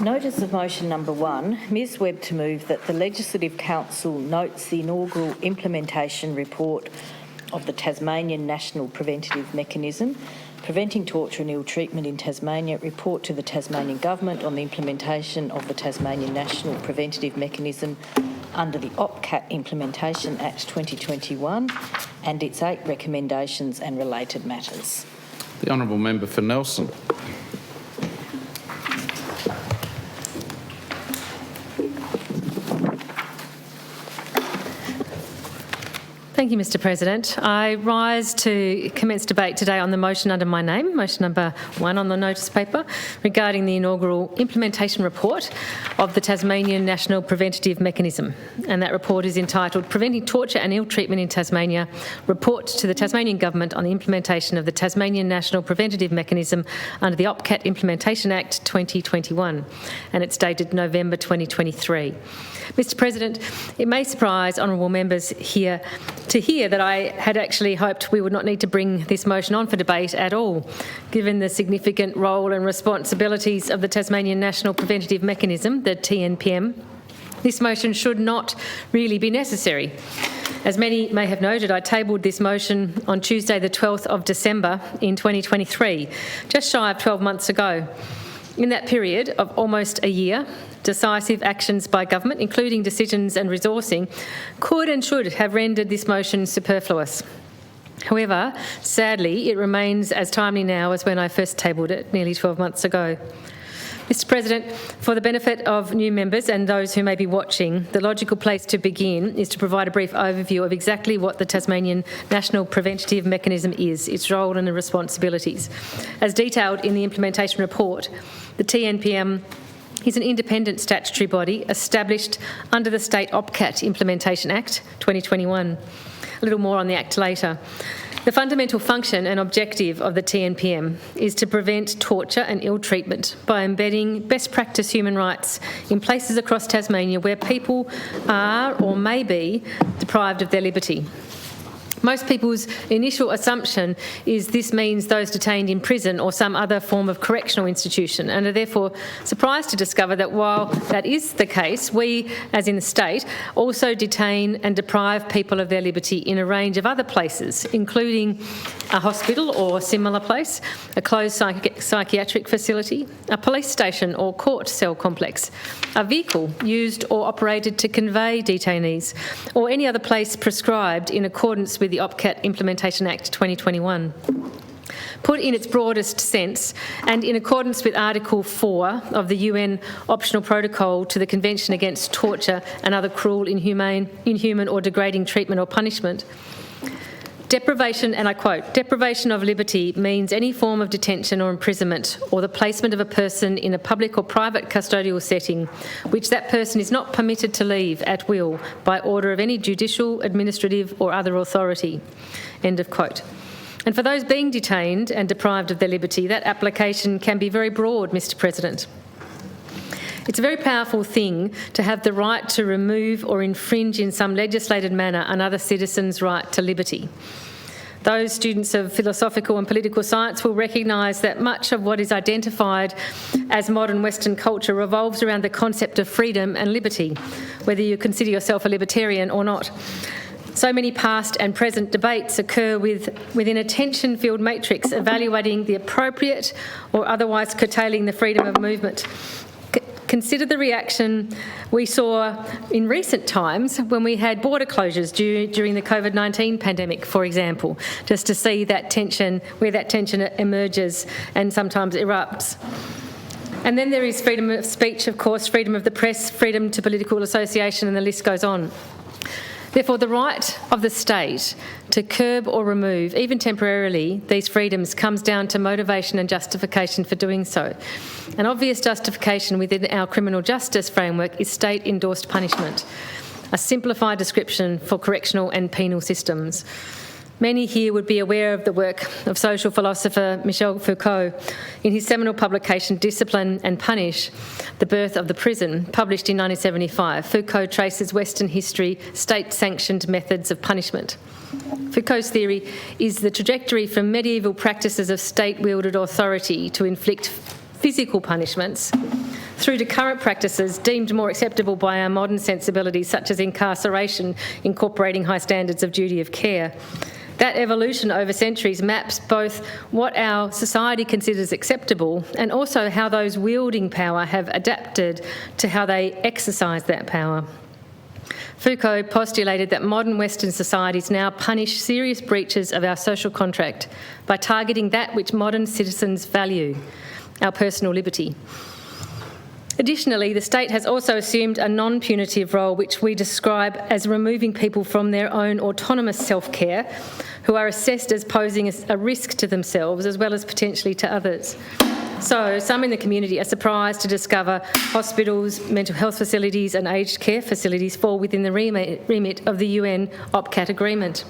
Notice of motion number 1, Ms Webb to move that the Legislative Council notes the inaugural implementation report of the Tasmanian National Preventative Mechanism, Preventing Torture and Ill Treatment in Tasmania, report to the Tasmanian Government on the implementation of the Tasmanian National Preventative Mechanism under the OPCAT Implementation Act 2021 and its 8 recommendations and related matters. The Honourable Member for Nelson. Thank you, Mr President. I rise to commence debate today on the motion under my name, motion number 1 on the notice paper, regarding the inaugural implementation report of the Tasmanian National Preventative Mechanism. And that report is entitled Preventing Torture and Ill Treatment in Tasmania, Report to the Tasmanian Government on the Implementation of the Tasmanian National Preventative Mechanism under the OPCAT Implementation Act 2021. And it's dated November 2023. Mr President, it may surprise honourable members here to hear that I had actually hoped we would not need to bring this motion on for debate at all, given the significant role and responsibilities of the Tasmanian National Preventative Mechanism, the TNPM. This motion should not really be necessary. As many may have noted, I tabled this motion on Tuesday the 12th of December in 2023, just shy of 12 months ago. In that period of almost a year, decisive actions by government, including decisions and resourcing, could and should have rendered this motion superfluous. However, sadly, it remains as timely now as when I first tabled it nearly 12 months ago. Mr President, for the benefit of new members and those who may be watching, the logical place to begin is to provide a brief overview of exactly what the Tasmanian National Preventative Mechanism is, its role and the responsibilities. As detailed in the implementation report, the TNPM is an independent statutory body established under the State OPCAT Implementation Act 2021. A little more on the Act later. The fundamental function and objective of the TNPM is to prevent torture and ill treatment by embedding best practice human rights in places across Tasmania where people are or may be deprived of their liberty. Most people's initial assumption is this means those detained in prison or some other form of correctional institution, and are therefore surprised to discover that while that is the case, we, as in the state, also detain and deprive people of their liberty in a range of other places, including a hospital or similar place, a closed psychiatric facility, a police station or court cell complex, a vehicle used or operated to convey detainees, or any other place prescribed in accordance with the OPCAT Implementation Act 2021. Put in its broadest sense, and in accordance with Article 4 of the UN Optional Protocol to the Convention Against Torture and Other Cruel, Inhuman or Degrading Treatment or Punishment, deprivation, and I quote, deprivation of liberty means any form of detention or imprisonment or the placement of a person in a public or private custodial setting which that person is not permitted to leave at will by order of any judicial, administrative or other authority. End of quote. And for those being detained and deprived of their liberty, that application can be very broad, Mr President. It's a very powerful thing to have the right to remove or infringe in some legislated manner another citizen's right to liberty. Those students of philosophical and political science will recognise that much of what is identified as modern Western culture revolves around the concept of freedom and liberty, whether you consider yourself a libertarian or not. So many past and present debates occur within a tension-filled matrix evaluating the appropriate or otherwise curtailing the freedom of movement. Consider the reaction we saw in recent times when we had border closures during the COVID-19 pandemic, for example, just to see that tension, where that tension emerges and sometimes erupts. And then there is freedom of speech, of course, freedom of the press, freedom to political association, and the list goes on. Therefore, the right of the state to curb or remove, even temporarily, these freedoms comes down to motivation and justification for doing so. An obvious justification within our criminal justice framework is state-endorsed punishment, a simplified description for correctional and penal systems. Many here would be aware of the work of social philosopher Michel Foucault in his seminal publication Discipline and Punish, The Birth of the Prison, published in 1975. Foucault traces Western history, state-sanctioned methods of punishment. Foucault's theory is the trajectory from medieval practices of state-wielded authority to inflict physical punishments through to current practices deemed more acceptable by our modern sensibilities, such as incarceration, incorporating high standards of duty of care. That evolution over centuries maps both what our society considers acceptable and also how those wielding power have adapted to how they exercise that power. Foucault postulated that modern Western societies now punish serious breaches of our social contract by targeting that which modern citizens value, our personal liberty. Additionally, the state has also assumed a non-punitive role, which we describe as removing people from their own autonomous self-care, who are assessed as posing a risk to themselves as well as potentially to others. So some in the community are surprised to discover hospitals, mental health facilities and aged care facilities fall within the remit of the UN OPCAT agreement.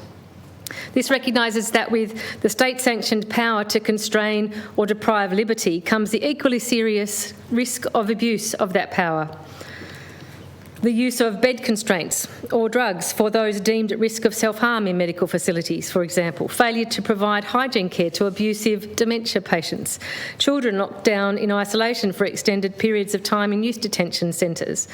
This recognises that with the state-sanctioned power to constrain or deprive liberty comes the equally serious risk of abuse of that power. The use of bed constraints or drugs for those deemed at risk of self-harm in medical facilities, for example, failure to provide hygiene care to abusive dementia patients, children locked down in isolation for extended periods of time in youth detention centres.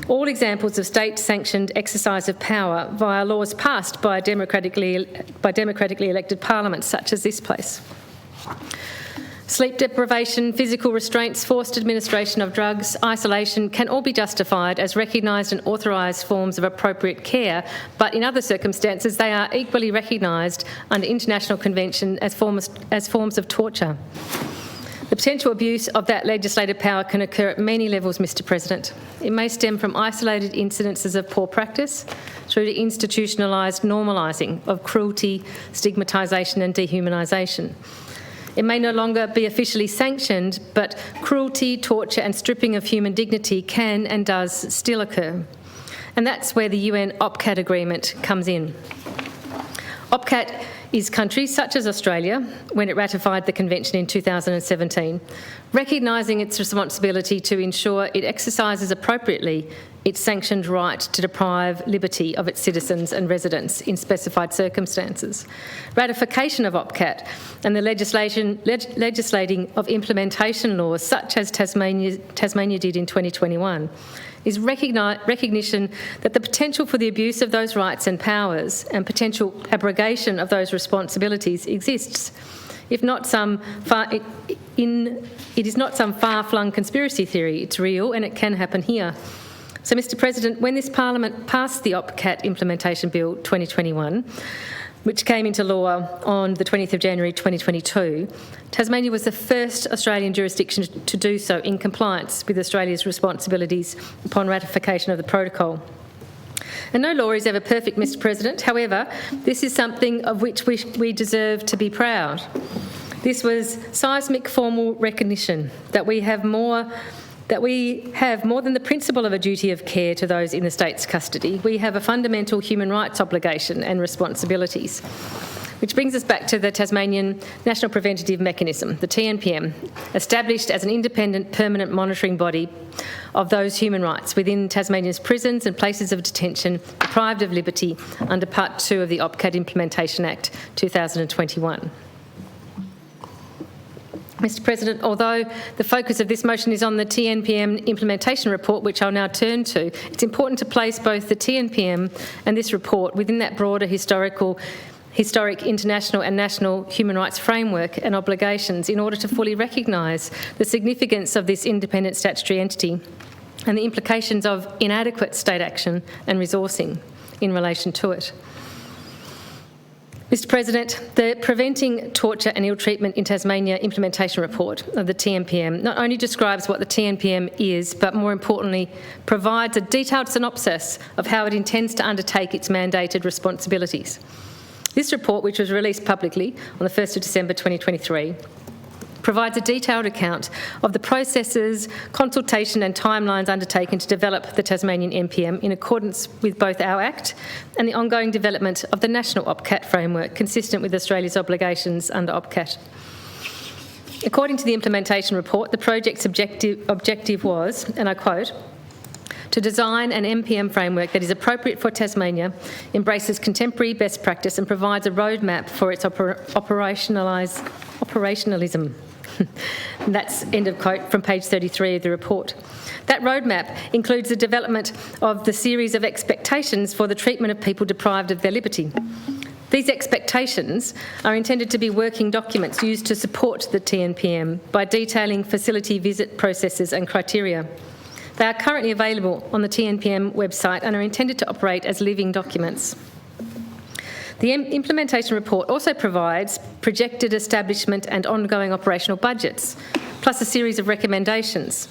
All examples of state-sanctioned exercise of power via laws passed by democratically elected parliaments such as this place. Sleep deprivation, physical restraints, forced administration of drugs, isolation can all be justified as recognised and authorised forms of appropriate care, but in other circumstances they are equally recognised under international convention as forms of torture. The potential abuse of that legislative power can occur at many levels, Mr President. It may stem from isolated incidences of poor practice through to institutionalised normalising of cruelty, stigmatisation and dehumanisation. It may no longer be officially sanctioned, but cruelty, torture and stripping of human dignity can and does still occur. And that's where the UN OPCAT agreement comes in. OPCAT is countries such as Australia, when it ratified the convention in 2017, recognising its responsibility to ensure it exercises appropriately its sanctioned right to deprive liberty of its citizens and residents in specified circumstances. Ratification of OPCAT and the legislating of implementation laws such as Tasmania did in 2021 is recognition that the potential for the abuse of those rights and powers and potential abrogation of those responsibilities exists. If not it is not some far-flung conspiracy theory, it's real and it can happen here. So, Mr President, when this Parliament passed the OPCAT Implementation Bill 2021, which came into law on the 20th of January 2022, Tasmania was the first Australian jurisdiction to do so in compliance with Australia's responsibilities upon ratification of the protocol. And no law is ever perfect, Mr President. However, this is something of which we deserve to be proud. This was seismic formal recognition that we have more than the principle of a duty of care to those in the state's custody. We have a fundamental human rights obligation and responsibilities. Which brings us back to the Tasmanian National Preventative Mechanism, the TNPM, established as an independent permanent monitoring body of those human rights within Tasmania's prisons and places of detention deprived of liberty under Part 2 of the OPCAT Implementation Act 2021. Mr President, although the focus of this motion is on the TNPM implementation report, which I'll now turn to, it's important to place both the TNPM and this report within that broader historic international and national human rights framework and obligations in order to fully recognise the significance of this independent statutory entity and the implications of inadequate state action and resourcing in relation to it. Mr President, the Preventing Torture and Ill-Treatment in Tasmania implementation report of the TNPM not only describes what the TNPM is, but more importantly, provides a detailed synopsis of how it intends to undertake its mandated responsibilities. This report, which was released publicly on the 1st of December 2023, provides a detailed account of the processes, consultation and timelines undertaken to develop the Tasmanian NPM in accordance with both our Act and the ongoing development of the national OPCAT framework consistent with Australia's obligations under OPCAT. According to the implementation report, the project's objective was, and I quote, to design an NPM framework that is appropriate for Tasmania, embraces contemporary best practice and provides a roadmap for its operationalism. And that's end of quote from page 33 of the report. That roadmap includes the development of the series of expectations for the treatment of people deprived of their liberty. These expectations are intended to be working documents used to support the TNPM by detailing facility visit processes and criteria. They are currently available on the TNPM website and are intended to operate as living documents. The implementation report also provides projected establishment and ongoing operational budgets, plus a series of recommendations.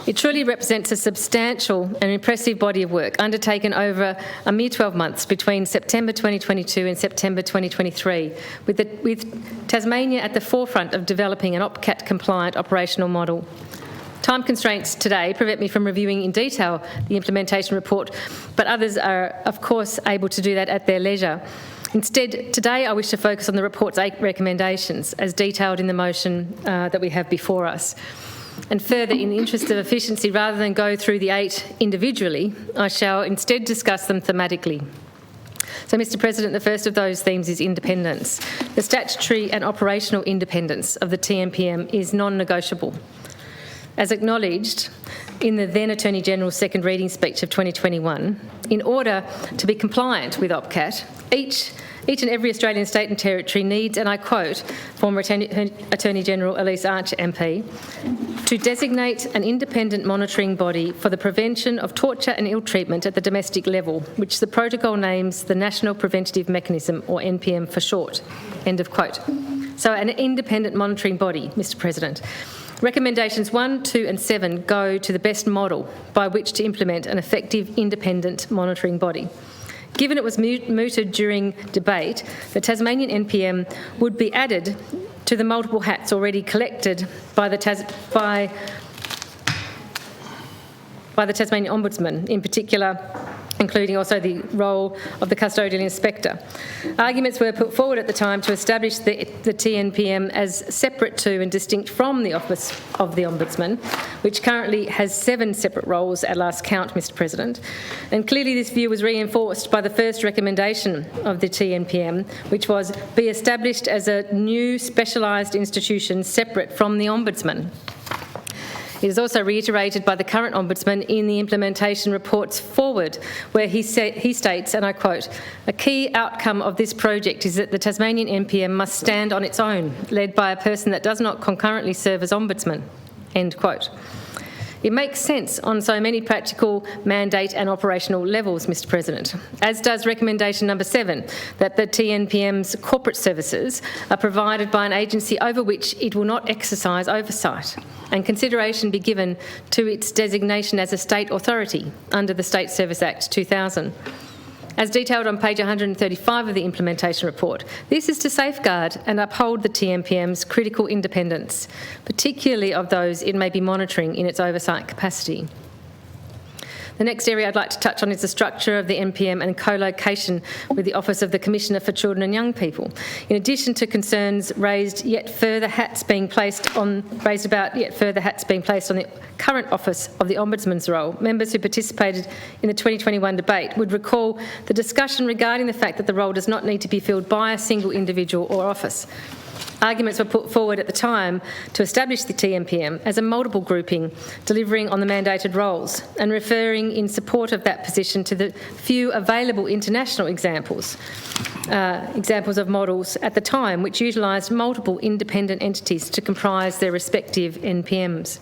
It truly represents a substantial and impressive body of work undertaken over a mere 12 months between September 2022 and September 2023, with Tasmania at the forefront of developing an OPCAT-compliant operational model. Time constraints today prevent me from reviewing in detail the implementation report, but others are, of course, able to do that at their leisure. Instead, today I wish to focus on the report's 8 recommendations, as detailed in the motion that we have before us. And further, in the interest of efficiency, rather than go through the 8 individually, I shall instead discuss them thematically. So, Mr President, the first of those themes is independence. The statutory and operational independence of the TNPM is non-negotiable. As acknowledged in the then Attorney-General's second reading speech of 2021, in order to be compliant with OPCAT, each and every Australian state and territory needs, and I quote, former Attorney-General Elise Archer MP, to designate an independent monitoring body for the prevention of torture and ill-treatment at the domestic level, which the protocol names the National Preventative Mechanism, or NPM for short, end of quote. So an independent monitoring body, Mr President. Recommendations 1, 2 and 7 go to the best model by which to implement an effective independent monitoring body. Given it was mooted during debate, the Tasmanian NPM would be added to the multiple hats already collected by the Tasmanian Ombudsman, in particular, including also the role of the custodial inspector. Arguments were put forward at the time to establish the TNPM as separate to and distinct from the Office of the Ombudsman, which currently has 7 separate roles at last count, Mr President. And clearly this view was reinforced by the first recommendation of the TNPM, which was be established as a new specialised institution separate from the Ombudsman. It is also reiterated by the current Ombudsman in the implementation reports forward, where he states, and I quote, "A key outcome of this project is that the Tasmanian NPM must stand on its own, led by a person that does not concurrently serve as Ombudsman," end quote. It makes sense on so many practical, mandate and operational levels, Mr President, as does recommendation number 7, that the TNPM's corporate services are provided by an agency over which it will not exercise oversight, and consideration be given to its designation as a state authority under the State Service Act 2000. As detailed on page 135 of the implementation report, this is to safeguard and uphold the TNPM's critical independence, particularly of those it may be monitoring in its oversight capacity. The next area I'd like to touch on is the structure of the NPM and co-location with the Office of the Commissioner for Children and Young People. In addition to concerns raised about yet further hats being placed on the current Office of the Ombudsman's role, members who participated in the 2021 debate would recall the discussion regarding the fact that the role does not need to be filled by a single individual or office. Arguments were put forward at the time to establish the TNPM as a multiple grouping, delivering on the mandated roles, and referring in support of that position to the few available international examples of models at the time which utilised multiple independent entities to comprise their respective NPMs.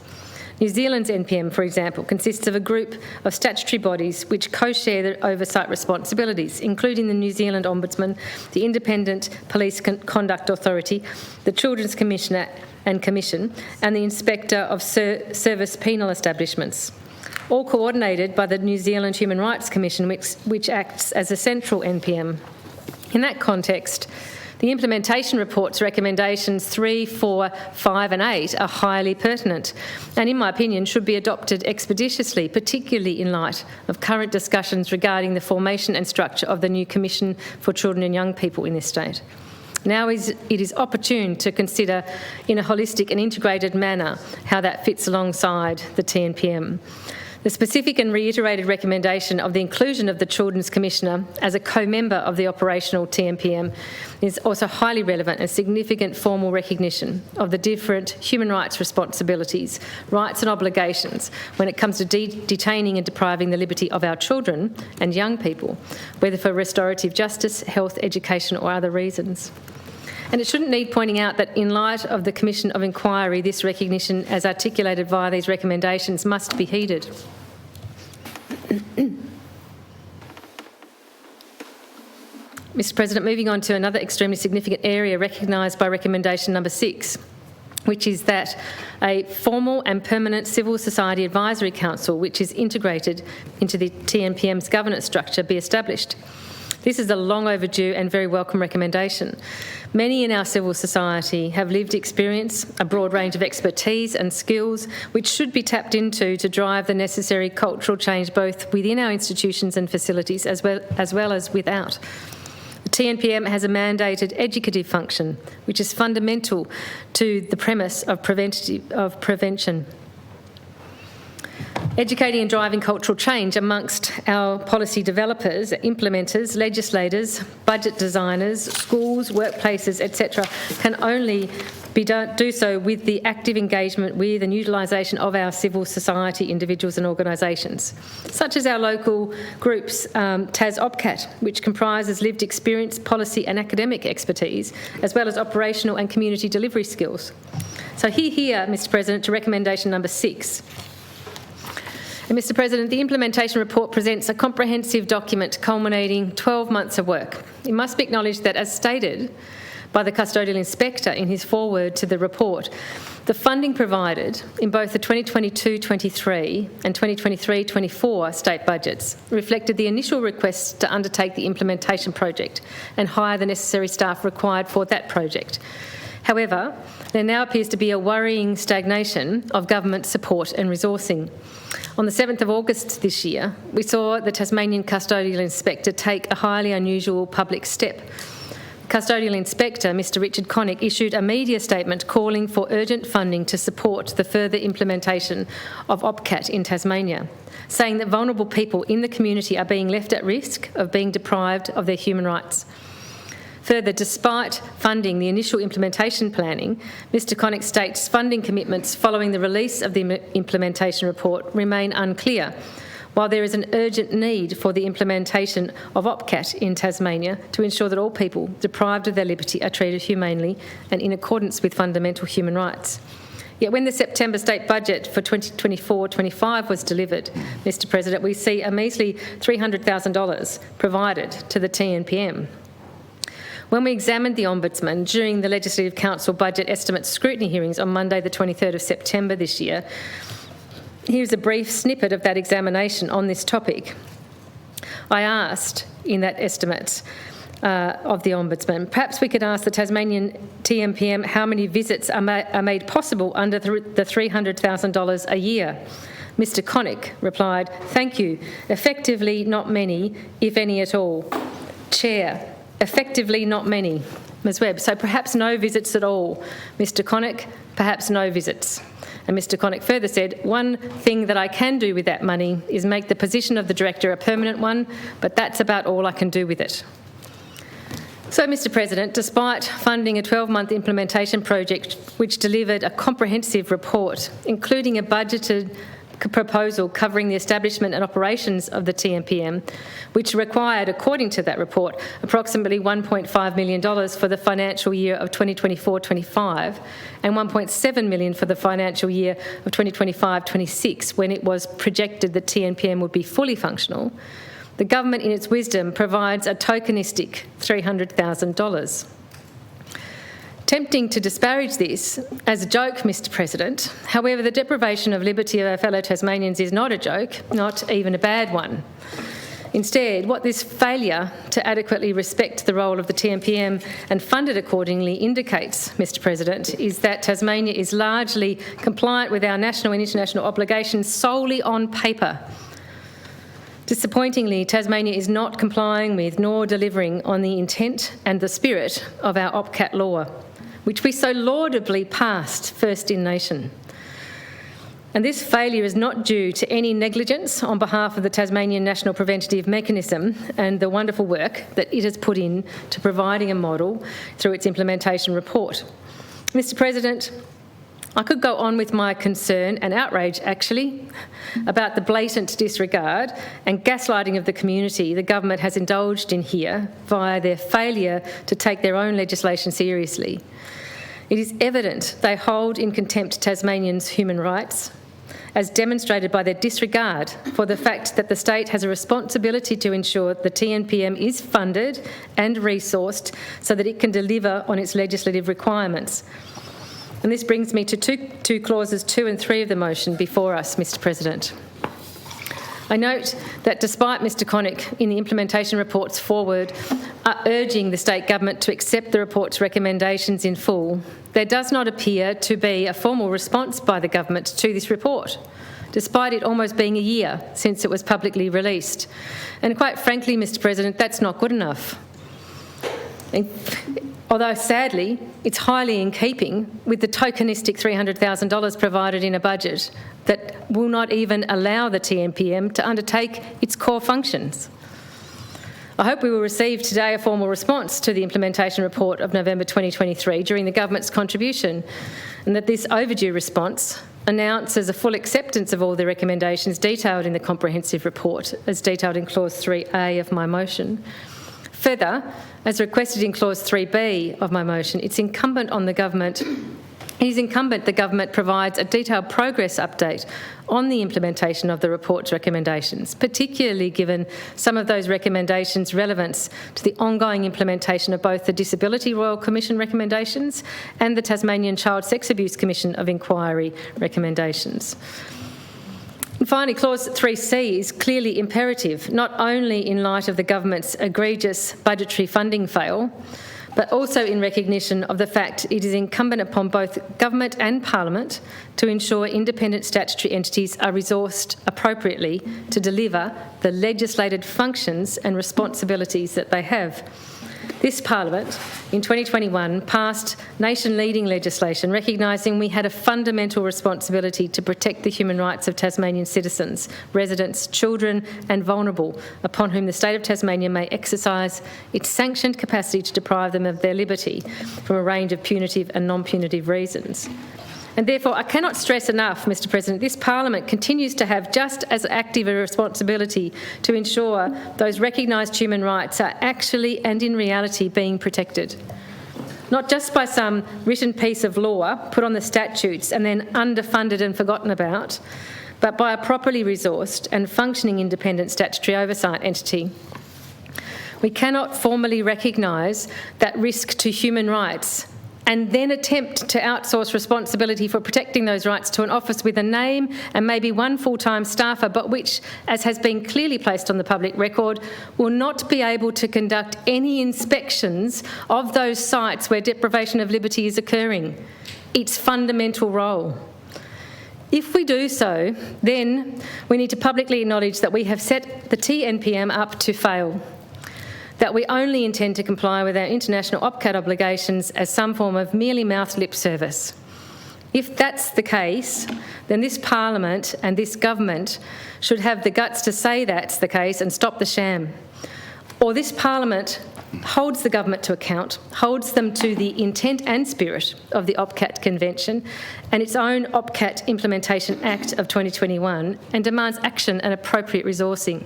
New Zealand's NPM, for example, consists of a group of statutory bodies which co-share their oversight responsibilities, including the New Zealand Ombudsman, the Independent Police Conduct Authority, the Children's Commissioner and Commission, and the Inspector of Service Penal Establishments, all coordinated by the New Zealand Human Rights Commission, which acts as a central NPM. In that context, the implementation report's recommendations 3, 4, 5 and 8 are highly pertinent and, in my opinion, should be adopted expeditiously, particularly in light of current discussions regarding the formation and structure of the new Commission for Children and Young People in this state. Now it is opportune to consider in a holistic and integrated manner how that fits alongside the TNPM. The specific and reiterated recommendation of the inclusion of the Children's Commissioner as a co-member of the operational TNPM is also highly relevant and significant formal recognition of the different human rights responsibilities, rights and obligations when it comes to detaining and depriving the liberty of our children and young people, whether for restorative justice, health, education or other reasons. And it shouldn't need pointing out that in light of the Commission of Inquiry, this recognition as articulated via these recommendations must be heeded. Mr President, moving on to another extremely significant area recognised by recommendation number 6, which is that a formal and permanent civil society advisory council which is integrated into the TNPM's governance structure be established. This is a long overdue and very welcome recommendation. Many in our civil society have lived experience, a broad range of expertise and skills which should be tapped into to drive the necessary cultural change both within our institutions and facilities as well as without. The TNPM has a mandated educative function which is fundamental to the premise of prevention. Educating and driving cultural change amongst our policy developers, implementers, legislators, budget designers, schools, workplaces, etc. can only do so with the active engagement with and utilisation of our civil society individuals and organisations, such as our local groups, Tas OPCAT, which comprises lived experience, policy and academic expertise, as well as operational and community delivery skills. So here, Mr President, to recommendation number 6. And Mr President, the implementation report presents a comprehensive document culminating 12 months of work. It must be acknowledged that, as stated by the Custodial Inspector in his foreword to the report, the funding provided in both the 2022-23 and 2023-24 state budgets reflected the initial requests to undertake the implementation project and hire the necessary staff required for that project. However, there now appears to be a worrying stagnation of government support and resourcing. On the 7th of August this year, we saw the Tasmanian Custodial Inspector take a highly unusual public step. Custodial Inspector, Mr Richard Connick, issued a media statement calling for urgent funding to support the further implementation of OPCAT in Tasmania, saying that vulnerable people in the community are being left at risk of being deprived of their human rights. Further, despite funding the initial implementation planning, Mr Connick states funding commitments following the release of the implementation report remain unclear, while there is an urgent need for the implementation of OPCAT in Tasmania to ensure that all people deprived of their liberty are treated humanely and in accordance with fundamental human rights. Yet when the September state budget for 2024-25 was delivered, Mr President, we see a measly $300,000 provided to the TNPM. When we examined the Ombudsman during the Legislative Council budget estimate scrutiny hearings on Monday the 23rd of September this year, here's a brief snippet of that examination on this topic. I asked in that estimate of the Ombudsman, perhaps we could ask the Tasmanian TNPM how many visits are made possible under the $300,000 a year. Mr Connick replied, "Thank you, effectively not many, if any at all." Chair, effectively not many. Ms Webb, so perhaps no visits at all. Mr Connick, perhaps no visits. And Mr Connick further said, "One thing that I can do with that money is make the position of the director a permanent one, but that's about all I can do with it." So, Mr President, despite funding a 12-month implementation project which delivered a comprehensive report, including a budgeted proposal covering the establishment and operations of the TNPM, which required, according to that report, approximately $1.5 million for the financial year of 2024-25 and $1.7 million for the financial year of 2025-26, when it was projected that TNPM would be fully functional, the government, in its wisdom, provides a tokenistic $300,000. Tempting to disparage this as a joke, Mr President. However, the deprivation of liberty of our fellow Tasmanians is not a joke, not even a bad one. Instead, what this failure to adequately respect the role of the TNPM and fund it accordingly indicates, Mr President, is that Tasmania is largely compliant with our national and international obligations solely on paper. Disappointingly, Tasmania is not complying with nor delivering on the intent and the spirit of our OPCAT law, which we so laudably passed first in nation. And this failure is not due to any negligence on behalf of the Tasmanian National Preventative Mechanism and the wonderful work that it has put in to providing a model through its implementation report. Mr. President, I could go on with my concern and outrage, actually, about the blatant disregard and gaslighting of the community the government has indulged in here via their failure to take their own legislation seriously. It is evident they hold in contempt Tasmanians' human rights, as demonstrated by their disregard for the fact that the state has a responsibility to ensure the TNPM is funded and resourced so that it can deliver on its legislative requirements. And this brings me to two clauses 2 and 3 of the motion before us, Mr. President. I note that despite Mr Connick in the implementation report's foreword urging the state government to accept the report's recommendations in full, there does not appear to be a formal response by the government to this report, despite it almost being a year since it was publicly released. And quite frankly, Mr President, that's not good enough. Although, sadly, it's highly in keeping with the tokenistic $300,000 provided in a budget that will not even allow the TNPM to undertake its core functions. I hope we will receive today a formal response to the implementation report of November 2023 during the government's contribution, and that this overdue response announces a full acceptance of all the recommendations detailed in the comprehensive report, as detailed in clause 3A of my motion. Further, as requested in clause 3B of my motion, it is incumbent the government provides a detailed progress update on the implementation of the report's recommendations, particularly given some of those recommendations' relevance to the ongoing implementation of both the Disability Royal Commission recommendations and the Tasmanian Child Sex Abuse Commission of Inquiry recommendations. And finally, clause 3C is clearly imperative, not only in light of the government's egregious budgetary funding fail, but also in recognition of the fact it is incumbent upon both government and parliament to ensure independent statutory entities are resourced appropriately to deliver the legislated functions and responsibilities that they have. This Parliament, in 2021, passed nation-leading legislation recognising we had a fundamental responsibility to protect the human rights of Tasmanian citizens, residents, children and vulnerable, upon whom the State of Tasmania may exercise its sanctioned capacity to deprive them of their liberty from a range of punitive and non-punitive reasons. And therefore, I cannot stress enough, Mr President, this Parliament continues to have just as active a responsibility to ensure those recognised human rights are actually and in reality being protected. Not just by some written piece of law put on the statutes and then underfunded and forgotten about, but by a properly resourced and functioning independent statutory oversight entity. We cannot formally recognise that risk to human rights and then attempt to outsource responsibility for protecting those rights to an office with a name and maybe one full-time staffer, but which, as has been clearly placed on the public record, will not be able to conduct any inspections of those sites where deprivation of liberty is occurring. Its fundamental role. If we do so, then we need to publicly acknowledge that we have set the TNPM up to fail, that we only intend to comply with our international OPCAT obligations as some form of merely mouth lip service. If that's the case, then this Parliament and this government should have the guts to say that's the case and stop the sham. Or this Parliament holds the government to account, holds them to the intent and spirit of the OPCAT Convention and its own OPCAT Implementation Act of 2021 and demands action and appropriate resourcing.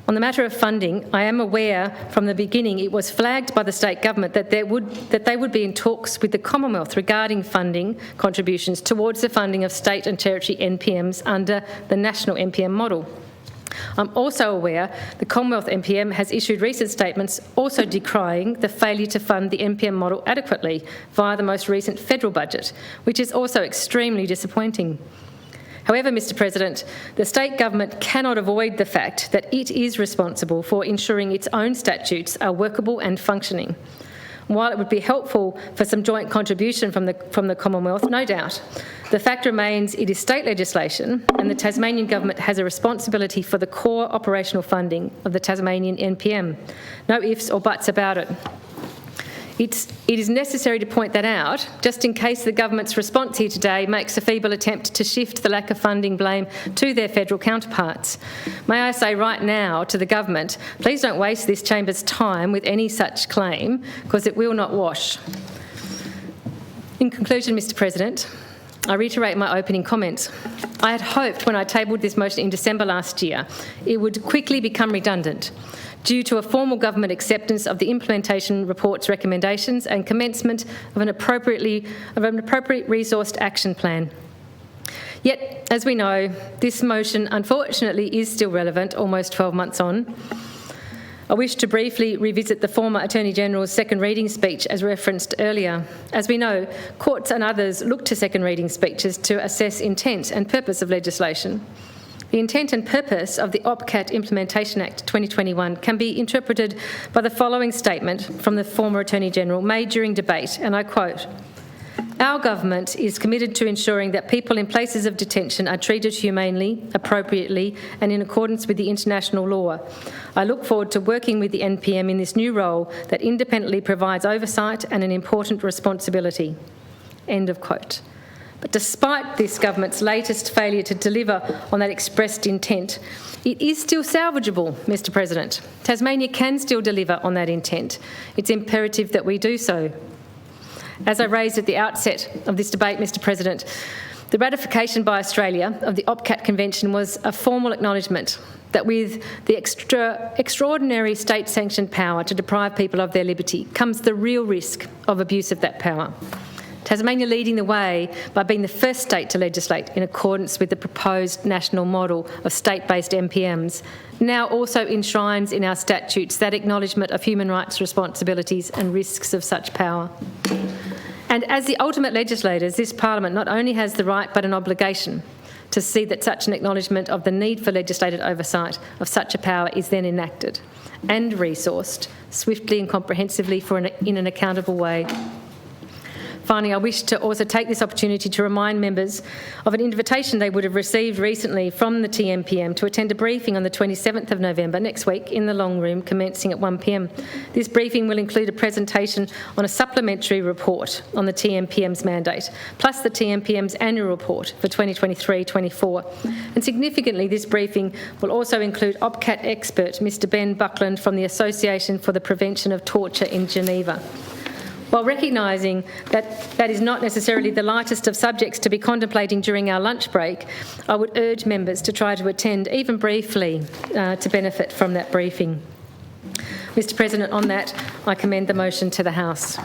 On the matter of funding, I am aware from the beginning it was flagged by the state government that they would be in talks with the Commonwealth regarding funding contributions towards the funding of state and territory NPMs under the national NPM model. I'm also aware the Commonwealth NPM has issued recent statements also decrying the failure to fund the NPM model adequately via the most recent federal budget, which is also extremely disappointing. However, Mr President, the state government cannot avoid the fact that it is responsible for ensuring its own statutes are workable and functioning. While it would be helpful for some joint contribution from the Commonwealth, no doubt, the fact remains it is state legislation and the Tasmanian government has a responsibility for the core operational funding of the Tasmanian NPM. No ifs or buts about it. It is necessary to point that out, just in case the government's response here today makes a feeble attempt to shift the lack of funding blame to their federal counterparts. May I say right now to the government, please don't waste this chamber's time with any such claim, because it will not wash. In conclusion, Mr President, I reiterate my opening comments. I had hoped when I tabled this motion in December last year, it would quickly become redundant due to a formal government acceptance of the implementation report's recommendations and commencement of an appropriate resourced action plan. Yet, as we know, this motion unfortunately is still relevant almost 12 months on. I wish to briefly revisit the former Attorney-General's second reading speech as referenced earlier. As we know, courts and others look to second reading speeches to assess intent and purpose of legislation. The intent and purpose of the OPCAT Implementation Act 2021 can be interpreted by the following statement from the former Attorney-General made during debate, and I quote, "Our government is committed to ensuring that people in places of detention are treated humanely, appropriately and in accordance with the international law. I look forward to working with the NPM in this new role that independently provides oversight and an important responsibility." End of quote. But despite this government's latest failure to deliver on that expressed intent, it is still salvageable, Mr President. Tasmania can still deliver on that intent. It's imperative that we do so. As I raised at the outset of this debate, Mr President, the ratification by Australia of the OPCAT Convention was a formal acknowledgement that with the extraordinary state-sanctioned power to deprive people of their liberty comes the real risk of abuse of that power. Tasmania leading the way by being the first state to legislate in accordance with the proposed national model of state-based NPMs, now also enshrines in our statutes that acknowledgement of human rights responsibilities and risks of such power. And as the ultimate legislators, this Parliament not only has the right but an obligation to see that such an acknowledgement of the need for legislated oversight of such a power is then enacted and resourced swiftly and comprehensively in an accountable way. Finally, I wish to also take this opportunity to remind members of an invitation they would have received recently from the TNPM to attend a briefing on the 27th of November next week in the Long Room, commencing at 1 p.m. This briefing will include a presentation on a supplementary report on the TNPM's mandate, plus the TNPM's annual report for 2023-24. And significantly, this briefing will also include OPCAT expert Mr Ben Buckland from the Association for the Prevention of Torture in Geneva. While recognising that that is not necessarily the lightest of subjects to be contemplating during our lunch break, I would urge members to try to attend, even briefly, to benefit from that briefing. Mr President, on that, I commend the motion to the House.